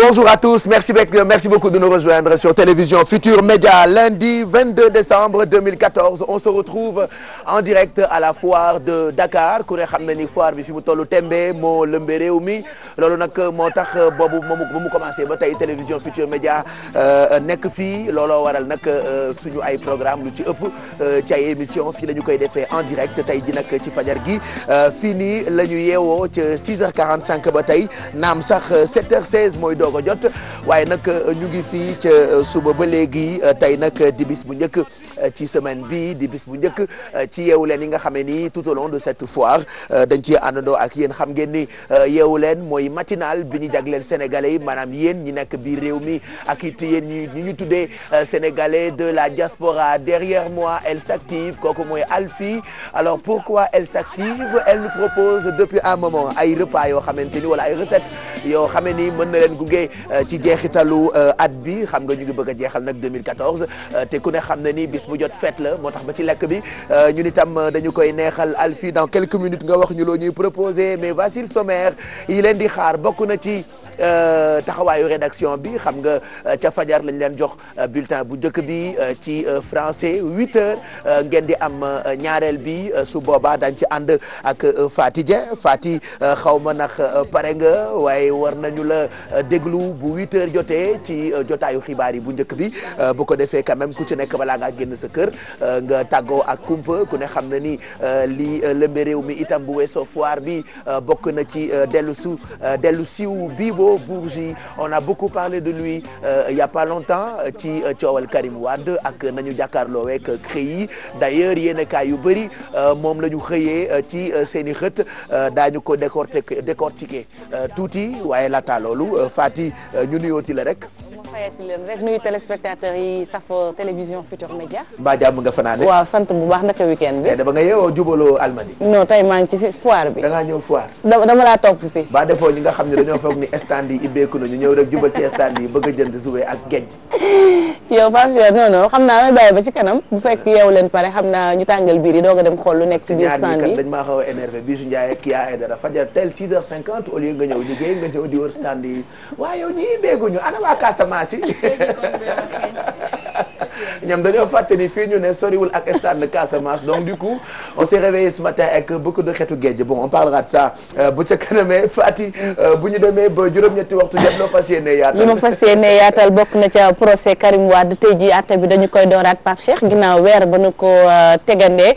Bonjour à tous, merci beaucoup de nous rejoindre sur Télévision Futur Média. Lundi 22 décembre 2014, on se retrouve en direct à la foire de Dakar ku ne xam ne ni foire bi fi mu tollu tembe moo lëmbe réew mi loolu nag moo tax boobu ba mu commencé ba tey Télévision Futur Média nekk fii looloo waral nag suñu ay programme lu ci ëpp ci ay émission fii la ñu koy defee en direct tey ji nag ci fajar gi fii nii la ñu yeewoo ca 6h45 ba tey naam sax 7h16 mooy doog a jot waaye nag ñu ngi fii ca suba ba léegi tey nag di bis bu njëkk ci semaine bi di bis bu njëkk ci yeewu leen yi nga xamee ni tout au long de cette foire dañ ci àndandoo ak yéen xam ngeen ni yeewu leen mooy matinal bi ñu jagleel sénégalais yi maanaam yéen ñi nekk biir réew mi ak it yéen ñi ñu tuddee sénégalais de la diaspora. Derrière moi elle s'active kooku mooy Alfie. Alors pourquoi elle s'active? Elle nous propose depuis un moment ay repas yoo xamante ni wala ay recettes yoo xamee ni mën na leen gunge ci jeexitalu at bi xam nga ñu ngi bëgg a jeexal nag 2014 te ku ne xam na ni bis bu jot fête la moo tax ba ci lekk bi ñun itam dañu koy neexal Alfie dans quelques minutes nga wax ñu loo ñuy proposer mais voici le sommaire yi leen di xaar bokk na ci taxawaayu rédaction bi xam nga ca fajar lañ leen jox bulletin bu njëkk bi ci français 8h ngeen di am ñaareel bi su boobaa dañ ci ànd ak Fati Dieng Fati xaw ma ndax pare nga waaye war nañu la déglu bu 8h jotee ci jotaayu xibaar yi bu njëkk bi bu ko defee quand même ku ci nekk balaa ngaa génn sa kër nga tàggoo ak kumpa ku ne xam na ni li lëmbe réew mi itam bu weesoo foire bi bokk na ci dellu siw Bibo Bourgi. On a beaucoup parlé de lui il y a pas longtemps ci coowal Karim Wade ak nañu jàkkaarloo ak CREI d'ailleurs yéenekaay yu bëri moom la ñu xëyee ci seen i xët daañu ko décortiquer tuuti waaye laata loolu Fati ñu nuyooti la rek. fayati leen rek nuyu téléspectateurs yi safo Télévision Futur Média. mbaa jàmm nga fanaane. waaw sant bu baax naka weekend bi. dama nga yeewoo jubaloo Almadi. non tey maa ngi ci foire bi. da ngaa ñëw foire. dama laa topp si. ba defoo ñi nga xam ne dañoo foog ni stand yi ibbeeku na ñu ñëw rek jubal ci stand yi bëgg a jënd jouet ak géej. yow Pape Cheikh non xam naa may bàyyi ba ci kanam bu fekk yeewu leen pare xam naa ñu tàngal biir yi doog a dem xool lu nekk ci biir stand yi. dañ maa xaw a énervé Bijou Ndiaye ak Kia Aidara fajar tel 6h50 au lieu nga ñëw liggéey nga ñëw di wër stand yi waaye yow ñii ibbeeguñu ana waa Casamance yi ñoom dañoo fàtte ni fii ñu ne soriwul ak stade de Casamance donc du coup on s'est réveillé ce matin avec beaucoup de xeetu géej bon on parlera de ça bu ca kanamee Fati bu ñu demee ba juróom-ñetti waxtu jot loo fas yéene yaatal. li ma fas yéene yaatal bokk na ca procès Karim Wade tey jii àtte bi dañu koy dooraat Pape Cheikh ginnaaw weer ba nu ko tegandee.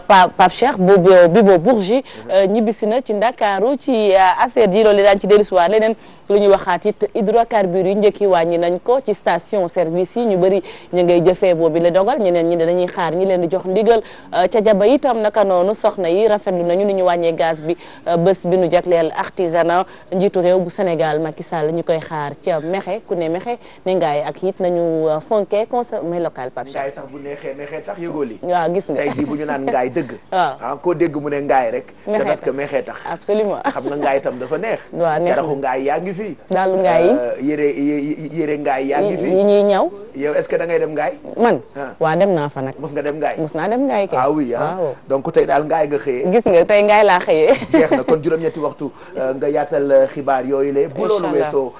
Pape Cheikh Bibo Bourgi ñibbisi na ci Ndakaaru ci affaire yi loolu daañu ci dellusiwaat leneen lu ñuy waxaat it hydrocarbures yi njëkk yi wàññi nañ ko ci station service yi ñu bëri ñu ngay jëfee boobu la dogal ñeneen ñi dañuy xaar ñi leen di jox ndigal ca jaba itam naka noonu soxna yi rafetlu nañu ni ñu wàññee gaz bi bés bi nu jagleel artisanat njiitu réew bu Sénégal Macky Sall ñu koy xaar ca Mexe ku ne Mexe ne ngaay ak it nañu fonke consommer local Pape Cheikh. ngaay sax bu neexee Mexe tax yëgoo li waaw gis nga tey jii bu ñu naan ngaay dëgg. waaw koo dégg mu ne ngaay rek. c'est parce que Mexe tax. absolument xam nga ngaay itam dafa neex. waaw neex caraxu ngaay yaa ngi fi. daalu ngaay yi yére ngaay yaa ngi fi. yi ñuy ñaw. yow est-ce que da ngay dem ngaay. man waaw dem naa fa nag. mos nga dem ngaay. mos naa dem ngaay kay. ah oui ah donc tey daal ngaay nga xëyee. gis nga tey ngaay laa xëyee. jeex na kon juróom-ñetti waxtu nga yaatal xibaar yooyu le bu loolu weesoo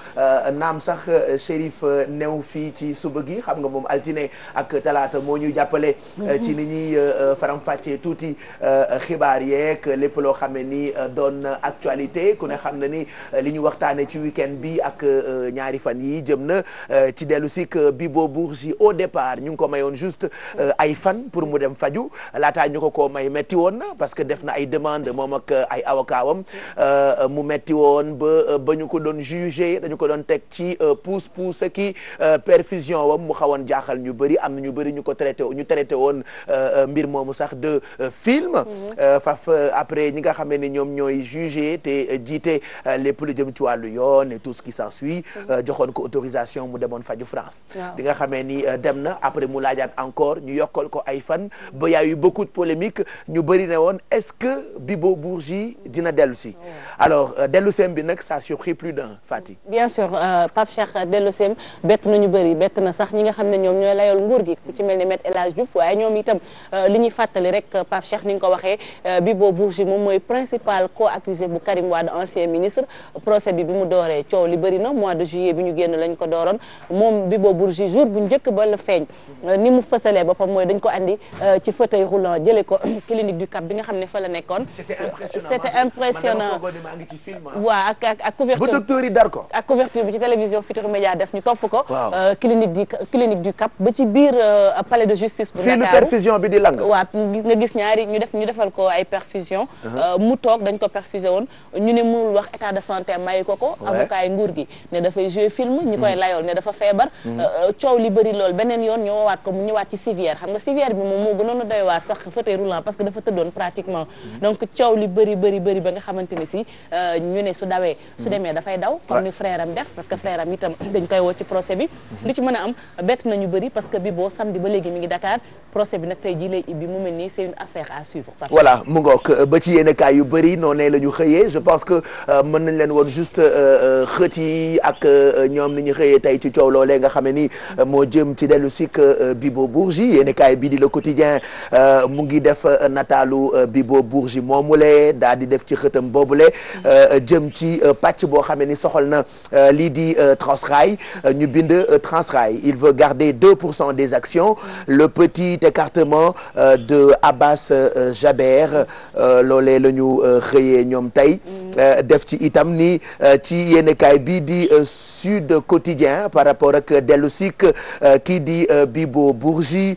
naam sax Chérif new fii ci suba gi xam nga moom altine ak talaata moo ñuy jàppale. ci ni ñuy faram-fàccee tuuti xibaar yeeg lépp loo xam ne ni doon actualité ku ne xam na ni li ñu waxtaanee ci week-end bi ak ñaari fan yi jëm na ci dellu sik Bibo Bourgi au départ ñu ngi ko mayoon juste ay fan pour mu dem faju laataa ñu ko may metti woon na parce que def na ay demande moom ak ay avocat wam mu metti woon ba ñu ko doon jugé dañu ko doon teg ci pousse ki perfusion wam mu xawoon jaaxal ñu bëri am na ñu bëri ñu traité woon mbir moomu sax de film faf après ñi nga xam ne ñoom ñooy jugé te jiite lépp lu jëm ci wàllu yoon et tout ce qui s'ensuit joxoon ko autorisation mu demoon faju France bi nga xamee ni dem na après mu laajaat encore ñu yokkal ko ay fan ba y a eu beaucoup de polémiques ñu bëri ne woon est-ce que Bibo Bourgi dina dellu si alors dellu seem bi nag ça a surpris plus d'un Fati. bien sûr Pape Cheikh dellu seem bett nañu bëri bett na sax ñi nga xam ne ñoom ñooy layool nguur gi ku ci mel ni Me El Hadji Diouf waaye ñoom itam li ñuy fàttali rek Pape Cheikh ni nga ko waxee Bibo Bourgi moom mooy principal co-accusé bu Karim Wade ancien ministre procès bi mu dooree coow li bëri na mois de juillet bi ñu génn lañ ko dooroon moom Bibo Bourgi jour bu njëkk ba la feeñ ni mu fësalee boppam mooy dañ ko andi ci fauteuil roulant jëlee ko clinique du Cap bi nga xam ne fa la nekkoon. c'était impressionnant waaw ak couverture ba docteur yi dar ko ak couverture bi ci télévision Futurs Médias def ñu topp ko. clinique du Cap ba ci biir palais de justice bu Ndakaaru fii lu perfusion bi di lang. waaw nga gis ñaari ñu defal ko ay perfusion mu toog dañ ko perfusé woon ñu ne mënul wax état de santé mayu ko avocat yi nguur gi ne dafay jouer film ñi koy layool ne dafa feebar coow li bëri lool beneen yoon ñu woowaat ko mu ñëwaat ci civière xam nga civière bi moom moo gënoon a doy waar sax fauteuil roulant parce que dafa tëddoon pratiquement donc coow li bëri ba nga xamante ni si ñu ne su dawee su demee dafay daw comme ni frère am def parce que frère am itam dañ koy woo ci procès bi lu ci mën a am bett nañu bëri parce que Bibo samedi ba léegi mi ngi Dakar procès bi nag tey jii lay ibbi mu mel nii c'est une affaire à suivre. voilà mu ngoog ba ci yenn kaay yu bëri noonu la ñu xëyee je pense que mën nañ leen woon juste xët yi ak ñoom ni ñu xëyee tey ci coow loolee nga xam ne ni moo jëm ci dellu sik Bibo Bourgi yenn kaay bii di Le Quotidien mu ngi def nataalu Bibo Bourgi moomule daal di def ci xëtam boobule jëm ci pàcc boo xam ne ni soxal na lii di Transrail ñu bind Transrail il veut garder 2% des actions le petit écartement de Abbas Jaber loolee la ñu xëyee ñoom tey def ci itam ni ci yéenekaay bii di Sud Quotidien par rapport ak dellu sik kii di Bibo Bourgi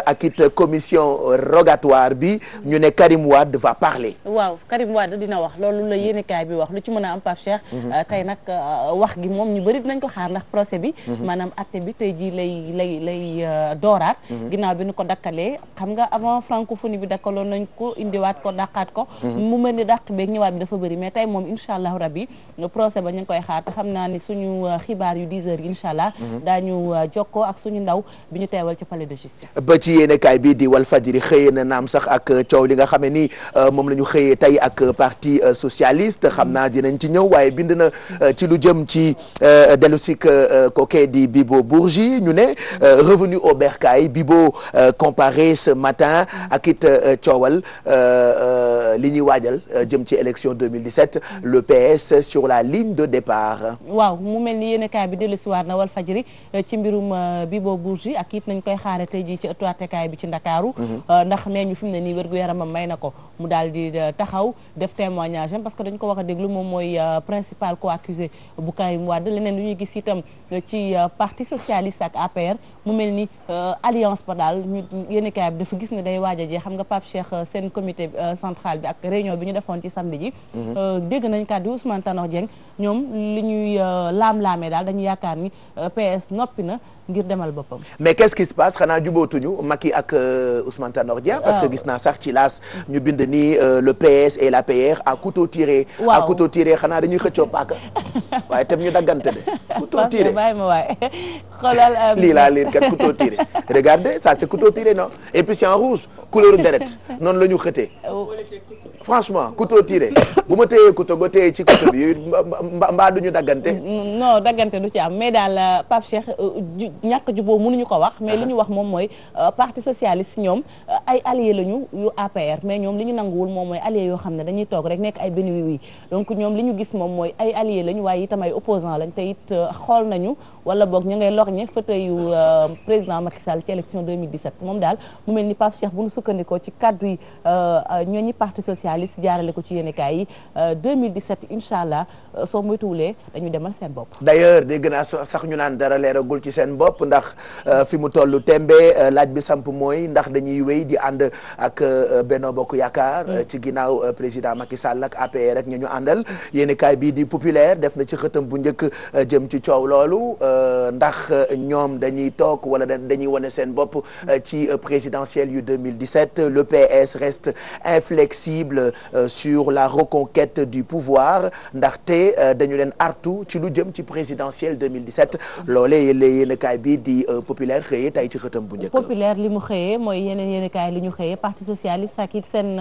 ak it commission rogatoire bi ñu ne Karim Wade va parler. waaw Karim Wade dina wax loolu la yéenekaay bi wax lu ci mën a am Pape Cheikh. tey nag wax gi moom ñu bëri dinañ ko xaar ndax procès bi. maanaam atte bi tey jii lay dooraat. ginnaaw bi nu ko dakkalee xam nga avant francophonie bi dakkaloon nañ ko indiwaat ko dàqaat ko. mu mel ni dàq beeg ñëwaat bi dafa bëri mais tey moom incha allah rabbi procès ba ñu ngi koy xaar te xam naa ni suñu xibaar yu 10 heures yi incha allah. daañu jokkoo ak suñu ndaw bi ñu teewal ci palais de justice. ba ci yéenekaay bi di Walfadjri xëyee na naam sax ak coow li nga xam ne ni moom la ñu xëyee tey ak parti socialiste xam naa dinañ ci ñëw waaye bind na ci lu jëm ci dellu sik kookee di Bibo Bourgi ñu ne revenu au bercail Bibo comparé ce matin ak it coowal li ñuy waajal jëm ci élection 2017 le PS sur la ligne de départ. waaw mu mel ni yéenekaay bi dellu si waat na Walfadjri ci mbirum Bibo Bourgi ak it nañ koy xaare tey jii ci ëttu attekaay bi ci Ndakaaru ndax nee ñu fi mu ne nii wérgu yaramam may na ko mu daal di taxaw def témoignage am parce que dañ ko wax a déglu moom mooy principal co-accusé bu Karim Wade leneen lu ñuy gis itam ci parti socialiste ak APR mu mel ni alliance ba daal ñu yéenekaay bi dafa gis ne day waaj a jeex xam nga Pape Cheikh seen comité central bi ak réunion bi ñu defoon ci samedi ji dégg nañ kàddu Ousmane Tanor Dieng ñoom li ñuy laam-laamee daal dañu yaakaar ni PS noppi na ngir demal boppam. mais qu'est-ce qui se passe xanaa jubóotuñu Macky ak Ousmane Tanor Dieng. parce que gis naa sax ci laas ñu bind ni le PS et l'APR à couteau tiré. waaw à couteau tiré xanaa dañuy xëccoo paaka waaye tam ñu daggante de. couteau tiré bàyyi ma waay xoolal. lii laa liir kat couteau tiré regardez ça c'est couteau tiré non et puis c'est en rouge couleur deret noonu la ñu xëtee. franchement couteau tiré bu ma téyee couteau nga téyee ci couteau bi mbaa duñu daggante. non daggante du ci am mais daal Pape Cheikh ñàkk juboo mënuñu ko wax mais li ñu wax moom mooy parti socialiste ñoom ay alliés lañu yu APR mais ñoom li ñu nanguwul moom mooy alliés yoo xam ne dañuy toog rek nekk ay benn wi donc ñoom li ñu gis moom mooy ay alliés lañu waaye itam ay opposants lañ te it xool nañu wala boog ñu ngay lorñe fauteuil yu président Macky Sall ci élection 2017 moom daal mu mel ni Pape Cheikh bu ñu sukkandikoo ci kaddu yi ñooñu parti socialiste jaarale ko ci yéenekaay yi 2017 incha allah soo moytuwulee dañu demal seen bopp. d'ailleurs dégg naa sax ñu naan dara leeragul ci seen bopp ndax fi mu tollu tembe laaj bi samp mooy ndax dañuy wéy di ànd ak Benno Bokk Yaakaar ci ginnaaw président Macky Sall ak APR rek ñu àndal yéenekaay bii di Populaire def na ci xëtam bu njëkk jëm ci coow loolu ndax ñoom dañuy toog wala dañuy wane seen bopp ci présidentielle yu 2017 le PS reste inflexible sur la reconquête du pouvoir ndaxte dañu leen artu ci lu jëm ci présidentielle 2017 loolee yéenekaay bi di populaire xëyee tey ci xëtam bu njëkk. populaire li mu xëyee mooy yeneen yéenekaay li ñu xëyee parti socialiste ak it seen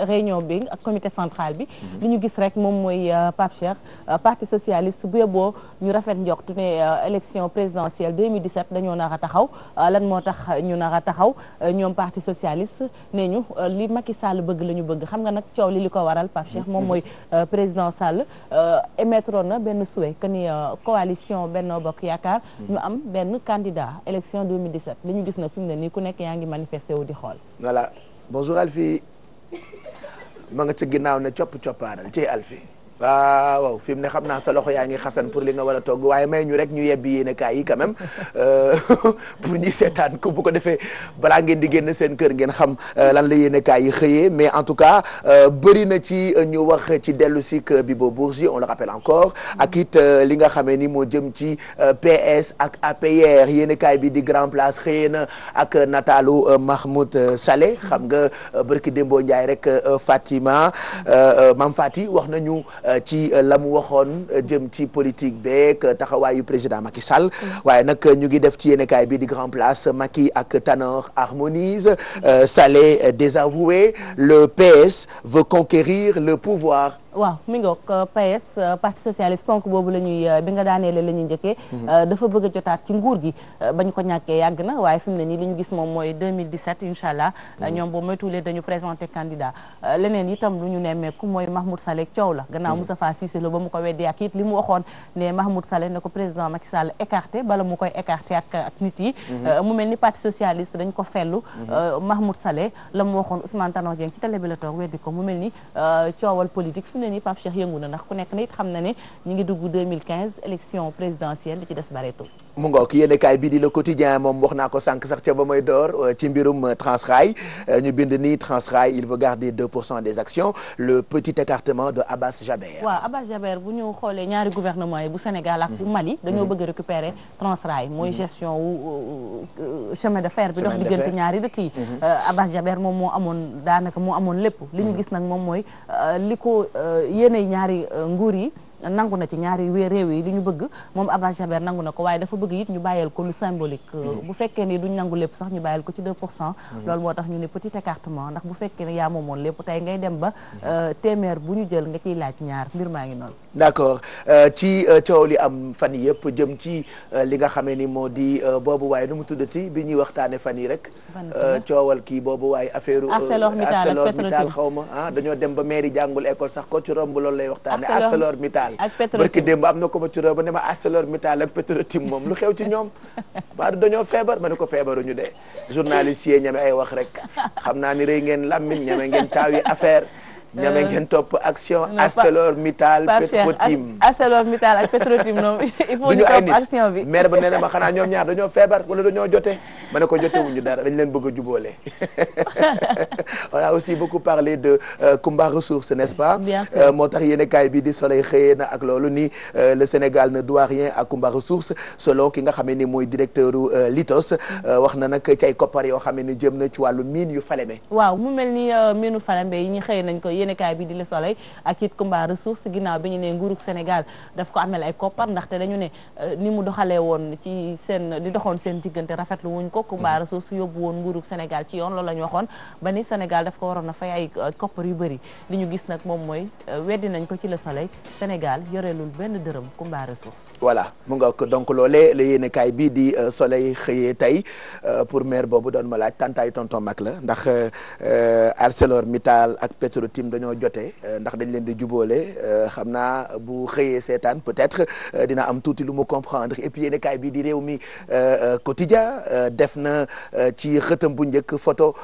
réunion bi ak comité central bi. li ñu gis rek moom mooy Pape Cheikh parti socialiste bu yeboo ñu rafet njortu ne élection présidentielle 2017 dañoo nar a taxaw lan moo tax ñu nar a taxaw ñoom parti socialiste nee ñu li Macky Sall bëgg la ñu bëgg xam nga nag coow li ko waral Pape Cheikh moom mooy président Sall émettre na benn souhait que ni coalition Benno Bokk Yaakaar ñu am benn candidat élection 2017 li ñu gis nag fi mu ne nii ku nekk yaa ngi manifesté wu di xool. voilà bonjour Alfie ma nga ca ginnaaw ne coppaaral ci Alfie. waaw fi mu ne xam naa sa loxo yaa ngi xasan pour li nga war a togg waaye may ñu rek ñu yebbi yéenekaay yi quand même pour ñi seetaan ko bu ko defee balaa ngeen di génn seen kër ngeen xam lan la yéenekaay yi xëyee mais en tout cas bëri na ci ñu wax ci dellu sik Bibo Bourgi on le rappelle encore ak it li nga xamee ni moo jëm ci PS ak APR yéenekaay bi di Grand Place xëyee na ak nataalu Mahmoud Saleh xam nga barki Dembo Ndiaye rek Fatima Mam Fati wax nañu ci la mu waxoon jëm ci politique beeg taxawaayu président Macky Sall waaye nag ñu ngi def ci yéenekaay bi di Grand Place Macky ak Tanor harmonise Saleh désavoué le PS veut conquérir le pouvoir. waaw mi ngoog PS parti socialiste ponk boobu la ñuy bi nga daaneele la ñuy njëkkee dafa bëgg a jotaat ci nguur gi bañ ko ñàkkee yàgg na waaye fi mu ne nii li ñu gis moom mooy 2017 incha allah ñoom boo moytuwulee dañu présenté candidat leneen itam lu ñu nemmeeku mooy Mahmoud Saleh coow la gannaaw Moustapha Cissé Lo ba mu ko weddi ak it li mu waxoon ne Mahmoud Saleh ne ko président Macky Sall écarté bala mu koy écarté ak nit yi mu mel ni parti socialiste dañ ko fellu Mahmoud Saleh la mu waxoon Ousmane Tanor Dieng ci télé bi la toog weddi ko mu mel ni coowal politique ni Pape Cheikh yëngu na ndax ku nekk na it xam na ne ñu ngi dugg 2015 élection présidentielle li ci des bareetul. mu ngoog yéenekaay bi di Le Quotidien moom wax naa ko sànq sax ca ba may door ci mbirum Transrail ñu bind ni Transrail il veut garder 2% des actions le petit écartement de Abbas Jaber. waaw Abbas Jaber bu ñu xoolee ñaari gouvernement yi bu Sénégal ak bu Mali. dañoo bëgg a récupérer Transrail mooy gestion wu chemin de fer bi dox diggante ñaari dëkk yi. Abbas Jaber moom moo amoon daanaka moo amoon lépp. li ñu gis nag moom mooy li ko yéenay ñaari nguur yi. nangu na ci ñaari réew yi li ñu bëgg moom Abbas Jaber nangu na ko waaye dafa bëgg it ñu bàyyal ko lu symbolique bu fekkee ni duñ nangu lépp sax ñu bàyyal ko ci 2% loolu moo tax ñu ne petit écartement ndax bu fekkee ne yaa moomoon lépp tey ngay dem ba téeméer bu ñu jël nga ciy laaj ñaar mbir maa ngi noonu. d'accord ci coow li am fan yi yëpp jëm ci li nga xamee ni moo di boobu waaye nu mu tuddati bi ñuy waxtaane fan yi rek coowal kii boobu waaye affaire ArcelorMittal xaw ma dañoo dem ba mairie jàngul école sax ko ci romb loolu lay waxtaane ArcelorMittal barki démb am na ko ma ci ba ne ma ArcelorMittal ak Petrotim moom lu xew ci ñoom ba dañoo feebar ma ne ko feebaruñu de journaliste yi ñame ay wax rek xam naa ni rëy ngeen làmmiñ ñame ngeen taaw yi affaire ñame ngeen topp action ArcelorMittal Petrotim ArcelorMittal ak Petrotim noonu il faut ñu topp action bi maire ba nee na ma xanaa ñoom ñaar dañoo feebar wala dañoo jote ma ne ko jotewuñu dara dañ leen bëgg a jubóole on a aussi beaucoup parlé de Kumba Ressources n'est-ce pas moo tax yéenekaay bi di Soleil xëyee na ak loolu ni le Sénégal ne doit rien à Kumba Ressources selon ki nga xamee ni mooy directeur u Litos wax na nag ci ay koppar yoo xamee ni jëm na ci wàllu mine yu Falémé waaw mu mel ni mine Falémé yi ñu xëy nañ ko yéenekaay bi di Le Soleil ak it Kumba Ressources ginnaaw bi ñu ne nguurug Sénégal daf ko amel ay koppar ndaxte dañu ne ni mu doxalee woon ci seen di doxoon seen diggante rafetlu wuñ ko Kumba Ressources yóbbu woon nguurug Sénégal ci yoon loolu la ñu waxoon ba ni Sénégal daf ko waroon a fay ay koppar yu bëri li ñu gis nag moom mooy weddi nañ ko ci Le Soleil Sénégal yoreelul benn dërëm Kumba Ressources. voilà mu nga ko donc loolee la yéenekaay bi di Soleil xëyee tey pour maire boobu doon ma laaj tantaay tonton mag la ndax ArcelorMittal ak Petrotim dañoo jotee ndax dañ leen di jubóole xam naa bu xëyee seetaan peut-être dina am tuuti lu mu comprendre et puis yéenekaay bi di réew mi quotidien def na ci xëtam bu njëkk photo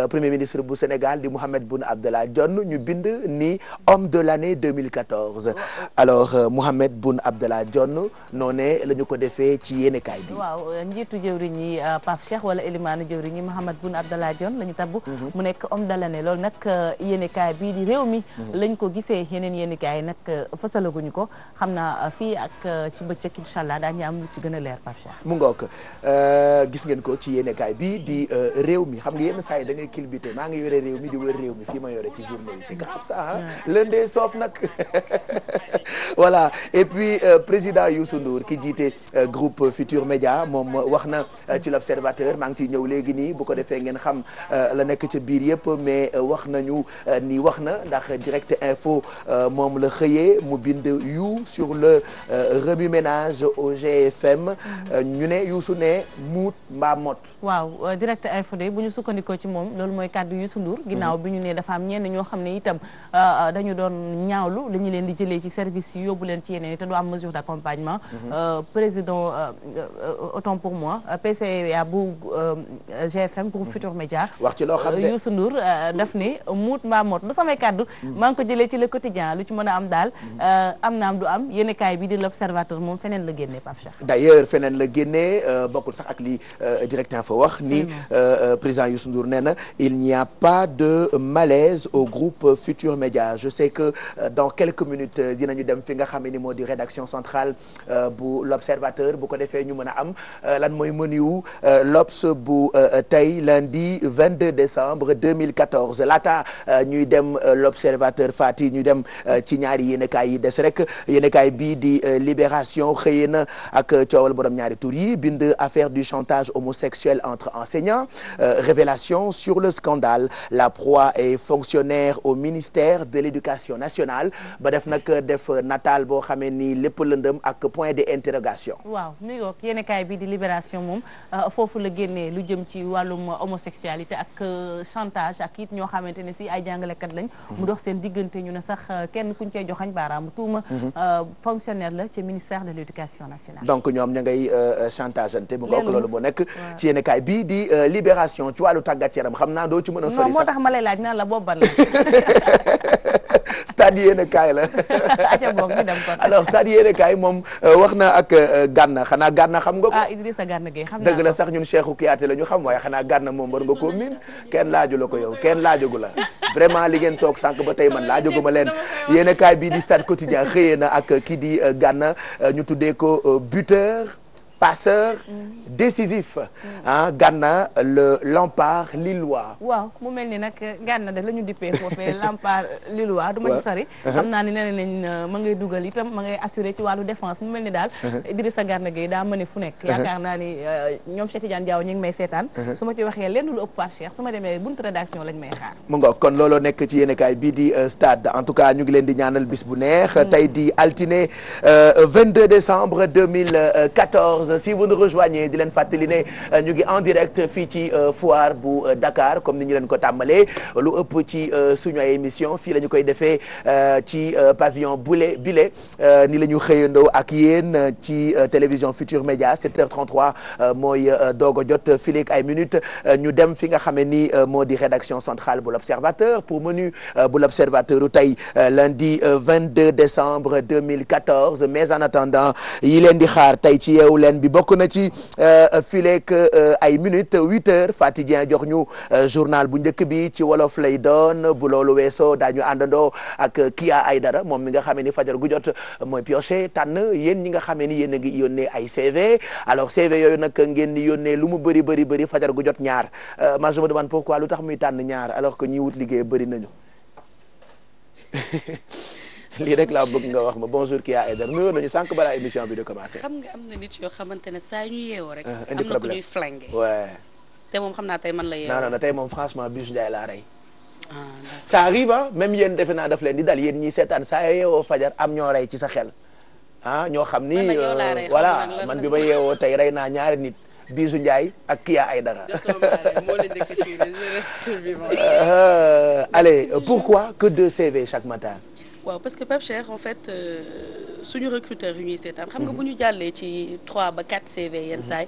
premier ministre bu Sénégal di Mohamed Boun Abdallah Dionne ñu bind ni homme de l'année 2014 alors Mohamed Boun Abdallah Dionne noonee la ñu ko defee ci yéenekaay bi. waaw njiitu jëwriñ yi Pape Cheikh wala élimaanu jëwriñ yi Mohamed Boun Abdallah Dionne la ñu tabb mu nekk homme de l'année loolu nag yéenekaay bii di réew mi lañ ko gisee yeneen yéenekaay yi nag fësalaguñu ko xam naa fii ak ci bëccëg incha allah daañu am lu ci gën a leer Pape Cheikh. mu ngoog gis ngeen ko ci yéenekaay bi di réew mi xam nga yenn saa yi da ngay kilbité maa ngi yore réew mi di wër réew mi fii ma yore ci journée yi c'est grave ça ah lëndee soof nag voilà et puis président Youssou Ndour ki jiite groupe Futur Média moom wax na ci l'Observateur maa ngi ciy ñëw léegi nii bu ko defee ngeen xam la nekk ca biir yëpp mais wax nañu ni wax na ndax Direct Info moom la xëyee mu bind yu sur le remue-ménage au GFM ñu ne Youssou ne muut mbaa mot. waaw Direct Info de bu ñu sukkandikoo ci moom loolu mooy kàddu Youssou Ndour ginnaaw bi ñu ne dafa am ñenn ñoo xam ne itam dañu doon ñaawlu li ñu leen di jëlee ci service yi yóbbu leen ci yeneen te du am mesure d'accompagnement président autant pour moi PCA bu GFM groupe Futur Média wax ci loo xam ne Youssou Ndour daf ni muut mbaa mot du samay kàddu maa ngi ko jëlee ci le quotidien lu ci mën a am daal am na am du am yéenekaay bi di l'Observateur moom feneen la génnee Pape Cheikh. d'ailleurs feneen la génnee bokkul sax ak li Direct Info wax ni président Youssou Ndour nee na il n'y a pas de malaise au groupe Futur Média je sais que dans quelques minutes dinañu dem fi nga xam ne ni moo di rédaction centrale bu l'Observateur bu ko defee ñu mën a am lan mooy menu l'Obs bu tey lundi 22 décembre 2014 laata ñuy dem l'Observateur Fati ñu dem ci ñaari yéenekaay yi des rek yéenekaay bii di Libération xëyee na ak coowal borom ñaari tur yi bind affaire du chantage homosexuel entre enseignants révélation sur le scandale la proie est fonctionnaire au ministère de l'éducation nationale ba def nataal boo xamee ni lépp lëndëm ak point d'interrogation. waaw mi ngoog yéenekaay bi di Libération moom foofu la génnee lu jëm ci wàllum homosexualité ak chantage ak it ñoo xamante ne si ay jàngalekat lañ. mu dox seen diggante ñu ne sax kenn kuñ cee joxañ baaraamu tuuma fonctionnaire la ci ministère de l'éducation nationale. donc ñoom ña ngay chantage ante bu ngoog loolu boo nekk ci yéenekaay bii di Libération ci wàllu tàggat yaram xam naa doo ci mën a sori sax moo tax ma lay laaj naan la boobu ban la. stade yéenekaay la. aca boog ñu dem kon. alors stade yéenekaay moom wax na ak Gana xanaa Gana xam nga ko. Idrissa Gana Gueye xam naa dëgg la sax ñun Cheikhou Kouyaté la ñu xam waaye xanaa Gana moom war nga koo miin kenn laaju la ko yow kenn laajagu la vraiment li ngeen toog sànq ba tey man laajaguma leen yéenekaay bii di Stade Quotidien xëyee na ak kii di Gana ñu tuddee ko buteur passeur décisif Gana le Lampard lillois. waaw mu mel ni nag Gana de la ñu dippee foofee Lampard lillois du ma ci sori. xam naa ni nee nañ ma ngay dugal itam ma ngay assuré ci wàllu défense mu mel ni daal. Idrissa Gana Gueye daa mëne fu nekk. yaakaar naa ni ñoom Cheikh Tidiane Diaw ñu ngi may seetaan. su ma ci waxee lenn lu ëpp Pape Cheikh su ma demee buntu rédaction lañ may xaar. mu ngoog kon looloo nekk ci yéenekaay bii di Stade en tout cas ñu ngi leen di ñaanal bis bu neex. tey di altine 22 décembre 2014. si vous nous rejoignez di leen fàttali ne ñu ngi en direct fii ci foire bu Dakar comme ni ñu leen ko tàmbalee lu ëpp ci suñu ay émission fii la ñu koy defee ci pavillon bile ni la ñu xëyandoo ak yéen ci télévision Futur Média 7h33 mooy doog a jot fileeg ay minutes ñu dem fi nga xam ne ni moo di rédaction centrale bu l'Observateur pour menu bu l'Observateur u tey lundi 22 décembre 2014 mais en attendant yi leen di xaar tey ci yeewu leen bi bokk na ci fileeg ay minutes 8h Fatidien jox ñu journal bu njëkk bi ci wolof lay doon bu loolu weesoo daañu àndandoo ak Kia Aydara moom mi nga xamee ni fajar gu jot mooy pioché tànn yéen ñi nga xamee ni yéen a ngi yónnee ay CV alors CV yooyu nag ngeen di yónnee lu mu bëri fajar gu jot ñaar ma je me demande pourquoi lu tax muy tànn ñaar alors que ñi wut liggéey bëri nañu lii rek laa bëgg nga wax ma bonjour Kia Aydara nuyoo nañu sànq balaa émission bi de commencer. xam nga am na nit yoo xamante ne saa ñu yeewoo rek. indi am na ku ñuy flingué. ouais. te moom xam naa tey man la yeewoo. non tey moom franchement Bijou Ndiaye laa rey. ça arrive même yéen defe naa daf leen di dal yéen ñi seetaan saa yeewoo fajar am ñoo rey ci sa xel ñoo xam ni voilà man bi ma yeewoo tey rey naa ñaari nit Bijou Ndiaye ak Kia Aydara. moo allez pourquoi que 2 CV chaque matin. waaw parce que Pape Cheikh en fait suñu recruteur yu ñuy seetaan xam nga bu ñu jàllee ci 3 ba 4 CV yenn saay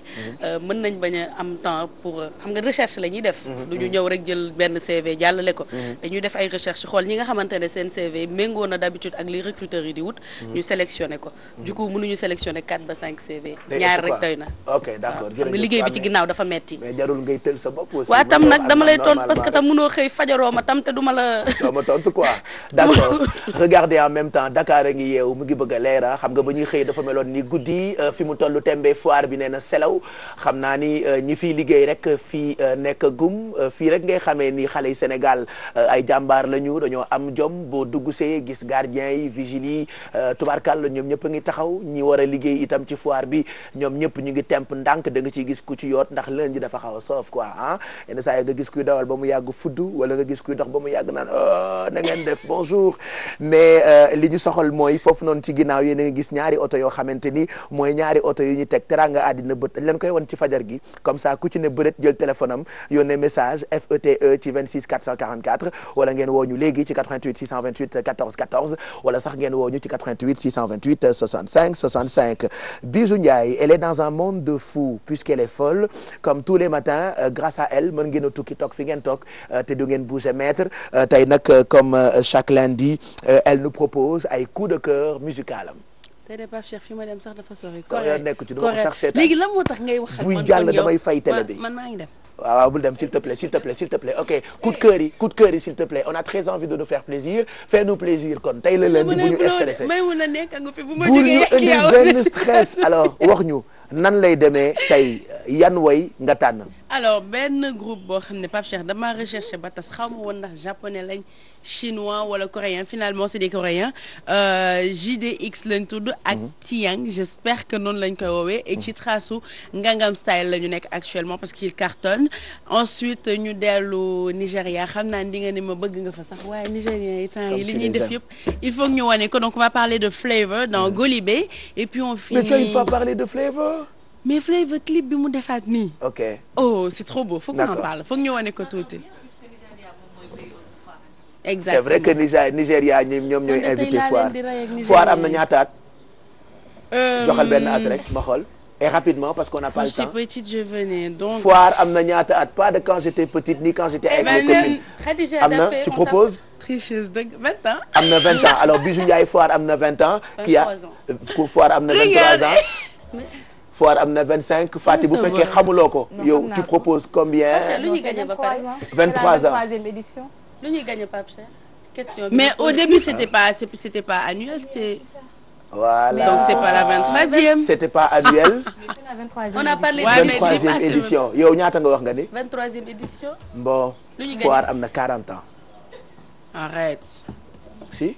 mën nañ bañ a am temps pour xam nga recherche la ñuy def du ñu ñëw rek jël benn CV jàllale ko dañuy def ay recherche xool ñi nga xamante ne seen CV méngoo na d'habitude ak li recruteurs yi di wut ñu sélectionné ko du coup mënuñu sélectionné 4 ba 5 CV ñaar rek doy na ok d'accord xam nga liggéey bi ci ginnaaw dafa metti mais jarul ngay tël sa bopp aussi waa tam nag dama lay tontu parce que tam mënoo xëy fajaroo ma tam te duma la doo ma tontu quoi d'accord regardez en même temps Dakar a ngi yeewu mu ngi bëgg a leera xam nga ba ñuy xëy dafa meloon ni guddi fi mu tollu tembe foire bi nee na selaw xam naa ni ñi fiy liggéey rek fii nekk gum fii rek ngay xamee ni xale yi Sénégal ay jàmbaar lañu dañoo am jom boo dugg see gis gardien yi vigile yi tubarkal la ñoom ñëpp a ngi taxaw ñi war a liggéey itam ci foire bi ñoom ñëpp ñu ngi temp ndànk da nga ciy gis ku ci yoot ndax lundi dafa xaw a soof quoi ah yenn saa yi nga gis kuy dawal ba mu yàgg fudd wala nga gis kuy dox ba mu yàgg naan na ngeen def bonjour mais li ñu soxal mooy foofu noonu ci ginnaaw yéen a ngi gis ñaari oto yoo xamante ni mooy ñaari oto yu ñu teg teranga àddina bët dañ leen koy won ci fajar gi comme ça ku ci ne bërët jël téléphone am yónnee message FETE ci 26 444 wala ngeen woo ñu léegi ci 88 628 14 14 wala sax ngeen woo ñu ci 88 628 65 65 Bijou Ndiaye elle est dans un monde de fou puisqu'elle est folle comme tous les matins grâce à elle mën ngeen a tukki toog fi ngeen toog te du ngeen bouger mètre tey nag comme chaque lundi elle nous propose ay coup de cœur musical am. tey de Pape Cheikh fi ma dem sax dafa sori. correct nekk ci du ma ko sax seetaan léegi lan moo tax ngay wax ak man buy jàll damay fay télé bi man maa ngi dem. waaw bul dem s'il te plaît s'il te plaît s'il te plaît ok coup de cœur yi s'il te plaît on a très envie de nous faire plaisir fais-nous plaisir kon tey la leen di bu ñu stressé may mun a nekk nga fi bu ma bu ñu jógee indi benn stress alors wax ñu nan lay demee tey yan way nga tànn. alors benn groupe boo xam ne Pape Cheikh dama recherché ba tas xaw ma woon ndax japonais lañ chinois wala coréen finalement c'est des coréens JDX lañ tudd ak Tiang j'espère que noonu lañ koy woowee et ci trasu Gangnam Style la ñu nekk actuellement parce qu'il cartonne ensuite ñu dellu Nigéria xam naa di nga ni ma bëgg nga fa sax waaye Nigériens yi temps yi li ñuy def yëpp il faut que ñu wane ko donc on va parler de Flavor dans Golibé et puis on finit. mais tu as une fois parlé de Flavor. mais Flavor clip bi mu defaat nii. ok oh c'est trop beau faut qu'on en parle faut que ñu wane ko tuuti. exactement c'est vrai que Nigéria ñoom ñooy invité foire am na ñaata at. joxal benn at rek ma xool. et rapidement parce qu'on n'a pas le temps. quand j'étais petite je venais donc. foire am na ñaata at pas de quand j'étais petite ni quand j'étais avec mes copines. am na tu proposes. tricheuse dëgg 20 ans. am na 20 ans alors Bijou Ndiaye foire am na 20 ans. 23 ans foire am na 23 ans. foire am na 25 Fati bu fekkee xamuloo ko. yow tu proposes combien. lu ñuy gagné ba pare. 23 ans. lu ñuy gagné Pape Cheikh. question mais au début c'était pas annuel c'était. Voilà. Donc c'est pas la 23e. C'était pas annuel. On a parlé Ouais, de 23e édition yow ñaata nga wax nga ni. 23e édition. Bon. Lu ñu foire am na 40 ans. Arrête. Si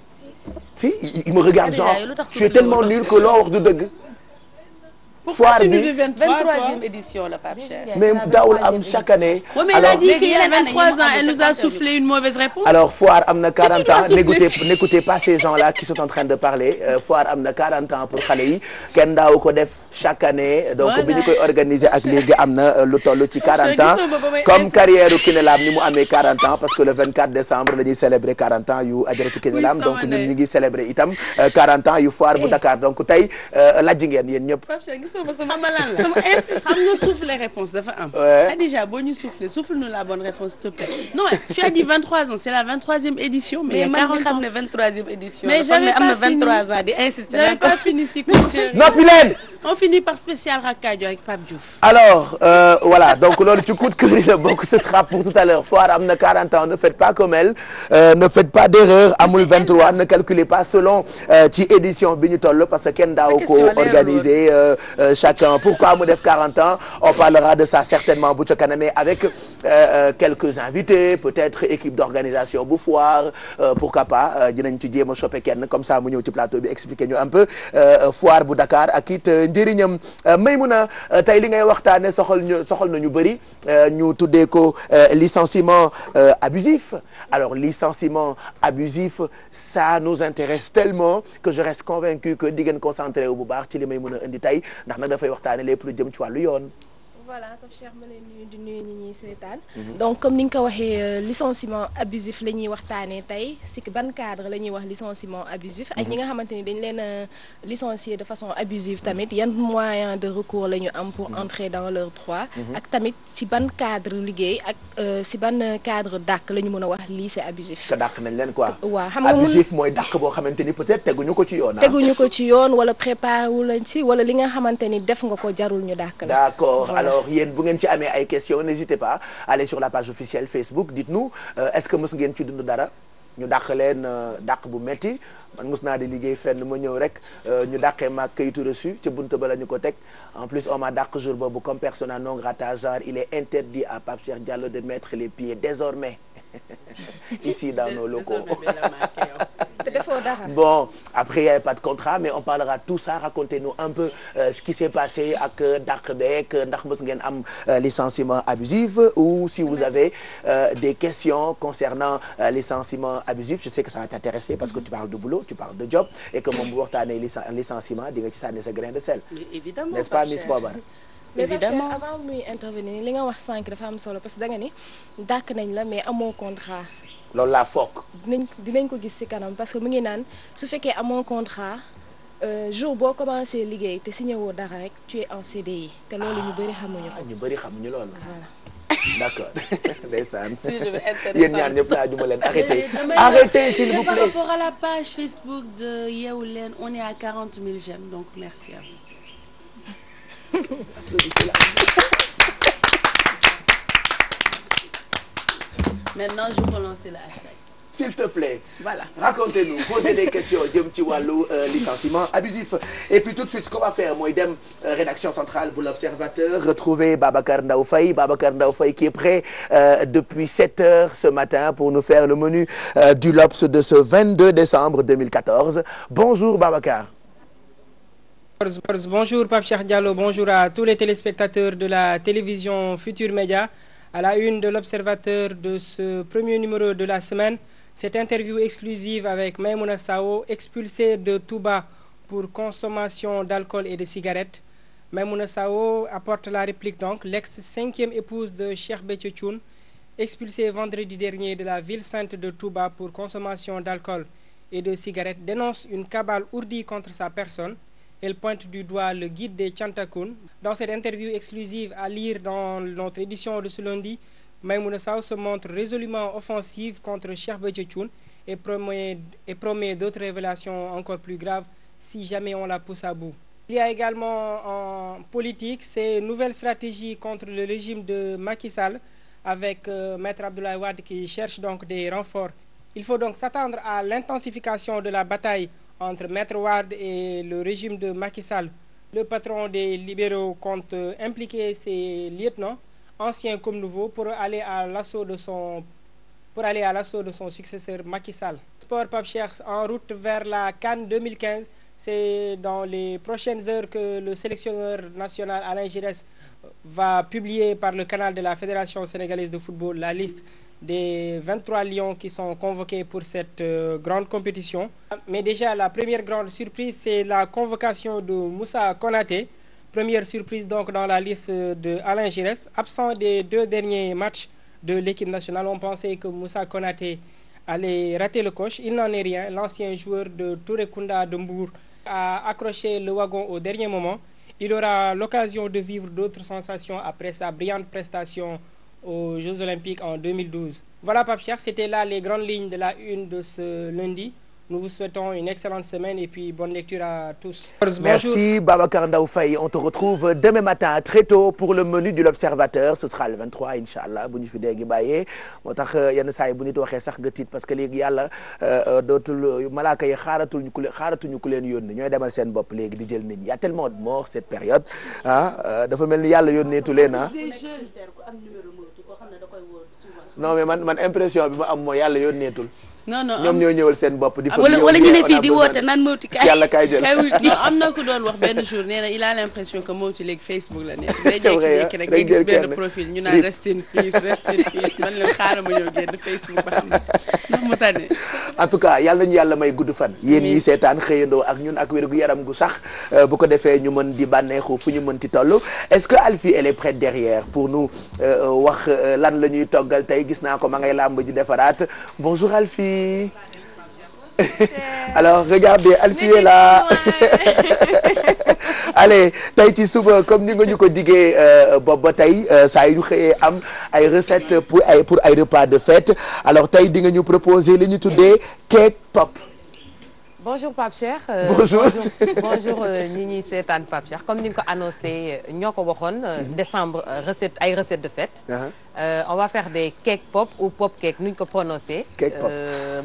il me regarde genre lu tax tu es tellement nul que loo wax du dëgg. foire bi 23e édition la Pape Cheikh. mais daawul am chaque année. Oui, mais elle a dit qu'il y a 23 ans, elle nous a soufflé une mauvaise réponse. Alors foire am na 40 ans souffler. n'écoutez pas ces gens-là qui sont en train de parler foire am na 40 ans pour xale yi kenn daaw ko def chaque année donc bi ñu koy organiser ak léegi am na lu toll ci 40 ans comme carrière u Kiné Lam ni mu amee 40 ans parce que le 24 décembre la ñuy célébrer 40 ans yu Adjaratou Kiné Lam donc ñun ñu ngi célébrer itam 40 ans yu foire bu Dakar donc tey lajj ngeen yéen ñëpp. xam nga souffle réponse dafa am. Khadija boo ñu souffle nous la bonne réponse s'il te plaît. Non, tu as dit 23 ans, c'est la 23e édition mais il y a 40 ans. mais man mi xam ne 23e édition. Mais j'avais am na pas fini. 23 ans di insister. J'avais pas fini si compteur. noppi leen. On finit par spécial Rakadio avec Pape Diouf. Alors voilà donc loolu ci coup de cœur yi la bokk ce sera pour tout à l'heure foire am na 40 ans ne faites pas comme elle ne faites pas d'erreur amul 23 ne calculez pas selon ci édition bi ñu toll parce que kenn daaw ko organiser chacun pourquoi mu def 40 ans on parlera de ça certainement bu ca kanamee avec quelques invités peut-être équipe d'organisation bu foire pourquoi pas dinañ ci jéem a choper kenn comme ça mu ñëw ci plateau bi expliquer ñu un peu foire bu Dakar ak it njëriñam Maymuna tey li ngay waxtaane soxal na ñu bëri ñu tuddee ko licenciement abusif alors licenciement abusif ça nous intéresse tellement que je reste convaincu que di ngeen concentré wu bu baax ci li Maymuna indi tey ndax nag dafay waxtaane lépp lu jëm ci wàllu yoon. voilà Pape Cheikh ma leen nuyu di nuyu ñi ñuy seetaan. donc comme ni nga ko waxee licenciement abusif la ñuy waxtaanee tey si ban cadre la ñuy wax licenciement abusif. ak ñi nga xamante ni dañ leen a licencier de façon abusive tamit yan moyen de recours la ñu am pour entrer dans leurs droits. ak tamit ci ban cadre liggéey ak si ban cadre dàq la ñu mën a wax lii c'est abusif. que dàq nañ leen quoi. waaw xam nga abusif mooy dàq boo xamante ni peut-être teguñu ko ci yoon. teguñu ko ci yoon wala préparé wu lañ si wala li nga xamante ni def nga ko jarul ñu dàq la. D'accord. Voilà. Alors yéen bu ngeen ci amee ay questions n'hésitez pas allez sur la page officielle Facebook dites-nous est-ce que mës ngeen ci dund dara ñu dàq leen dàq bu metti man mës naa di liggéey fenn ma ñëw rek ñu dàqee ma kayitu reçu ca buntu ba la ñu ko teg en plus on m'a dàq jour boobu comme persona non grata genre il est interdit à Pape Cheikh Diallo de mettre les pieds désormais ici dans nos locaux. Bon, après il n'y avait pas de contrat mais on parlera de tout ça. Racontez-nous un peu ce qui s'est passé ak dàq beeg ndax mës ngeen am licenciement abusif ou si vous avez des questions concernant licenciement abusif. Je sais que ça va t'intéresser parce que tu parles de boulot, tu parles de job et que moom bu waxtaanee licenciement di nga ci sànni sa grain de sel. Évidemment, n'est-ce pas Miss Pobar? mais évidemment avant muy intervenir li nga wax sànq dafa am solo parce que da nga ni dàq nañ la mais amoo contrat. loolu laa foog. dinañ ko gis ci kanam parce que mu ngi naan su fekkee amoo contrat jour boo commencé liggéey te signé woo dara rek tu es en CDI te loolu ñu bëri xamuñu ko. ñu bëri xamuñu loolu. voilà. D'accord. Ndeysaan. Si je vais intéresser. Yéen ñaar ñëpp laa juma leen arrêtez s'il vous plaît. Par rapport à la page Facebook de Yeewu Leen on est à 40 000 j'aime donc merci à vous. Maintenant je peux lancer le hashtag. S'il te plaît. Voilà. Racontez-nous, posez des questions jëm ci wàllu licenciement abusif. Et puis tout de suite ce qu'on va faire mooy dem rédaction centrale bu l'Observateur retrouver Babacar Ndao Faye qui est prêt depuis 7 heures ce matin pour nous faire le menu du L'Obs de ce 22 décembre 2014. Bonjour Babacar. Bonjour Pape Cheikh Diallo, bonjour à tous les téléspectateurs de la télévision Futur Média. À la une de l'Observateur de ce premier numéro de la semaine, cette interview exclusive avec Maïmouna Sao, expulsée de Touba pour consommation d'alcool et de cigarettes. Maïmouna Sao apporte la réplique donc, l'ex-5e épouse de Cheikh Béthio Thioune, expulsée vendredi dernier de la ville sainte de Touba pour consommation d'alcool et de cigarettes, dénonce une cabale ourdie contre sa personne. Elle pointe du doigt le guide des Thiantakoun. Dans cette interview exclusive à lire dans notre édition de ce lundi, Maïmouna Sao se montre résolument offensive contre Cheikh Béthio Thioune et promet d'autres révélations encore plus graves si jamais on la pousse à bout. Il y a également en politique ces nouvelles stratégies contre le régime de Macky Sall avec Maître Abdoulaye Wade qui cherche donc des renforts. Il faut donc s'attendre à l'intensification de la bataille entre Maître Wade et le régime de Macky Sall. Le patron des libéraux compte impliquer ses lieutenants, anciens comme nouveaux, pour aller à l'assaut de son successeur Macky Sall. Sport Pape Cheikh en route vers la CAN 2015. C'est dans les prochaines heures que le sélectionneur national Alain Giresse va publier par le canal de la Fédération sénégalaise de football la liste des 23 lions qui sont convoqués pour cette grande compétition. Mais déjà, la première grande surprise, c'est la convocation de Moussa Konaté. Première surprise donc dans la liste de Alain Giresse. Absent des 2 derniers matchs de l'équipe nationale, on pensait que Moussa Konaté allait rater le coche. Il n'en est rien. L'ancien joueur de Touré Kunda de Mbour a accroché le wagon au dernier moment. Il aura l'occasion de vivre d'autres sensations après sa brillante prestation aux Jeux Olympiques en 2012. Voilà Pape Cheikh, c'était là les grandes lignes de la une de ce lundi. Nous vous souhaitons une excellente semaine et puis bonne lecture à tous. Merci Babacar Ndao Faye. On te retrouve demain matin très tôt pour le menu de l'Observateur. Ce sera le 23 inchallah bu ñu fi dégg bàyyee moo tax yenn saa yi bu nit waxee sax nga tiit parce que léegi yàlla dootul malaaka yi xaaratuñu ku leen yónni ñooy demal seen bopp léegi di jël nit ñi. Y a tellement de morts cette période dafa mel ni yàlla yónneetu leen non mais man impression bi ma am mooy yàlla yónneetul. non ñoom ñoo ñëwal seen bopp. di fa wala ñu ne fii di woote naan Mawti kaay. yàlla kaay jël non am na ku doon wax benn jour nee na il a l'impression que Mawti léegi Facebook la nekk. c'est vrai day jékki-jékki rek nga gis benn profil ñu naan rest in peace man leen xaaral ma ñëw génn Facebook ba xam ne ndax mu tane. en tout cas yàlla ñu yàlla may gudd fan. yéen ñi seetaan xëyandoo ak ñun ak wér gu yaram gu sax bu ko defee ñu mën di bànneexu fu ñu mën ti toll. est-ce que Alfie elle est prête derrière pour nous wax lan la ñuy toggal tey gis naa ko ma ngay làmb ji defaraat bonjour Alfie. alors regardez Alfie est là. allez tey ci suba comme ni nga ñu ko diggee boobu ba tey saa yu ñu xëyee am ay recettes pour ay repas de fête alors tey di nga ñu proposer li ñu tuddee cake pop. bonjour Pape Cheikh. bonjour ñi ñuy seetaan Pape Cheikh comme ni nga ko annoncé ñoo ko waxoon décembre ay recettes de fête. On va faire des cake pop ou pop cake nu ñu ko prononcé. cake pop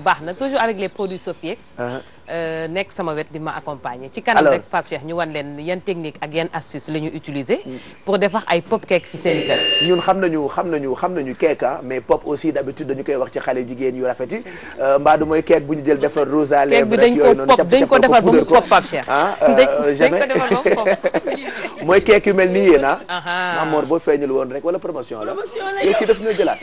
baax na toujours avec les produits Sofiex. nekk sama wet di ma accompagner. ci kanam rek Pape Cheikh ñu wan leen yan technique ak yan astuce la ñu utiliser. pour defar ay pop cake ci seen kër. ñun xam nañu cake ah mais pop aussi d'habitude dañu koy wax ci xale jigéen yu rafet yi mbaa du mooy cake bu ñu jël defar rouge à lèvres rek yooyu noonu dañ ko defar ba mu pop Pape Cheikh. jamais dañ ko defar ba mu pop. mooy cake yu mel nii yéen Mamour boo feeñul woon rek wala promotion la. yow kii daf ñoo jëlaat.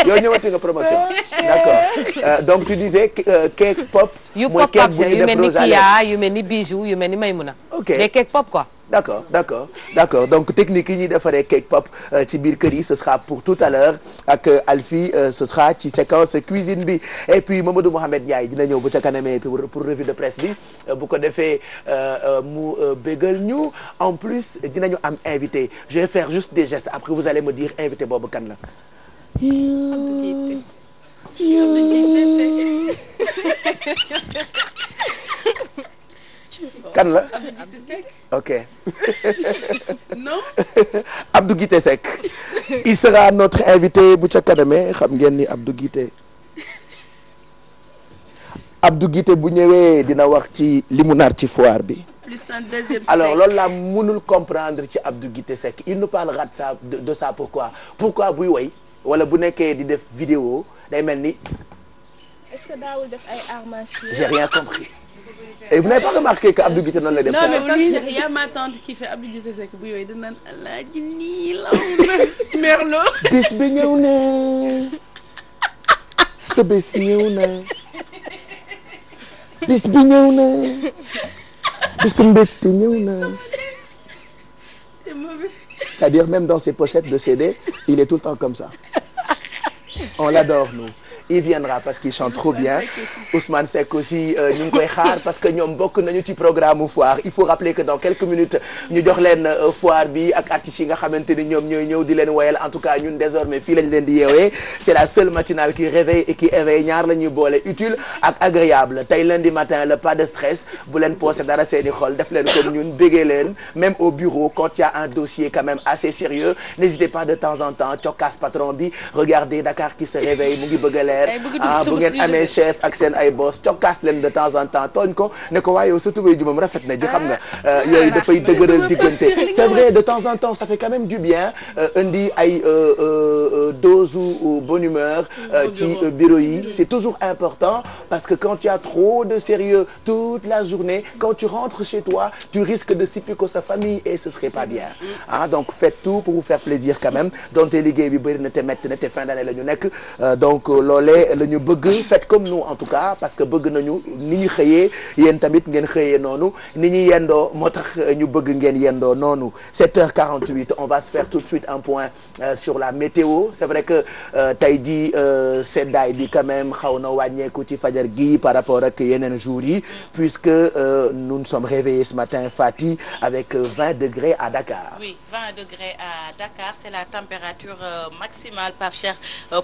yow ñëwati nga promotion. d'accord donc tu disais cake pop. yu pop Pape Cheikh yu mel ni Kia yu mel ni Bijou yu mel ni Maymuna. ok des cake pop quoi. d'accord donc technique yi ñuy defaree cake pop ci biir kër yi ce sera pour tout à l'heure ak Alfie ce sera ci séquence cuisine bi et puis Mamadou Mohamed Ndiaye dina ñëw bu ca kanamee pour revue de presse bi bu ko defee mu bégal ñu en plus dinañu am invité je vais faire juste des gestes après vous allez me dire invité boobu kan la. kan la ok non Abdou Guité Seck il sera notre invité bu ca kaname xam ngeen ni Abdou Guité bu ñëwee dina wax ci li mu nar ci foire bi. alors loolu laa mënul comprendre ci Abdou Guité Seck il nous parlera de ça pourquoi buy woy wala bu nekkee di def vidéo day mel ni. est-ce que daawul def ay arts martiaux. j'ai rien compris. et vous n'avez pas remarqué que Abdou Guité noonu lay def. non mais Pape Cheikh y a ma tante qui fait Abdou Guité Seck bu yooyu danaan alaaji nii la merlo. bis bi ñëw na sa bés ñëw na bis bi ñëw na bisu mbégte ñëw na. c'est-à-dire même dans ses pochettes de CD il est tout le temps comme ça on l'adore nous. il viendra parce qu'il chante trop bien Ousmane Seck aussi ñu ngi koy xaar parce que ñoom bokk nañu ci programme foire il faut rappeler que dans quelques minutes ñu jox leen foire bi ak artistes yi nga xamante ni ñoom ñooy ñëw di leen woyal en tout cas ñun désormais fii lañ leen di yeewee c'est la seule matinale qui réveille et qui éveille ñaar la ñuy boole utile ak agréable tey lundi matin le pas de stress bu leen posé dara seeni xol def leen comme ñun bégee leen même au bureau quand il y a un dossier quand même assez sérieux n'hésitez pas de temps en temps cokkaas patron bi regardez Dakar qui se réveille mu ngi bëgg a leer bu ngeen amee chef ak seen ay boss cokkaas leen de temps en temps tooñ ko ne ko waaye yow sa tubéy ju moom rafet na ji xam nga yooyu dafay dëgëral diggante c'est vrai de temps en temps ça fait quand même du bien indi ay dose ou bonne humeur ci bureau yi c'est toujours important parce que quand tu as trop de sérieux toute la journée quand tu rentres chez toi tu risques de sippico sa famille et ce serait pas bien donc faites tout pour vous faire plaisir quand même donte liggéey bi bëri na te métti na te fin d'année la ñu nekk donc loolee la ñu bëgg faites comme nous en tout cas parce que bëgg nañu ni ñu xëyee yéen tamit ngeen xëyee noonu ni ñu yendoo moo tax ñu bëgg ngeen yendoo noonu 7h48 on va se faire tout de suite un point sur la météo c'est vrai que tey jii seddaay bi quand même xaw na wàññeeku ci fajar gi par rapport ak yeneen jours yi puisque nous nous sommes réveillés ce matin Fati avec 20 degrés à Dakar. Oui, 20 degrés à Dakar, c'est la température maximale Pape Cheikh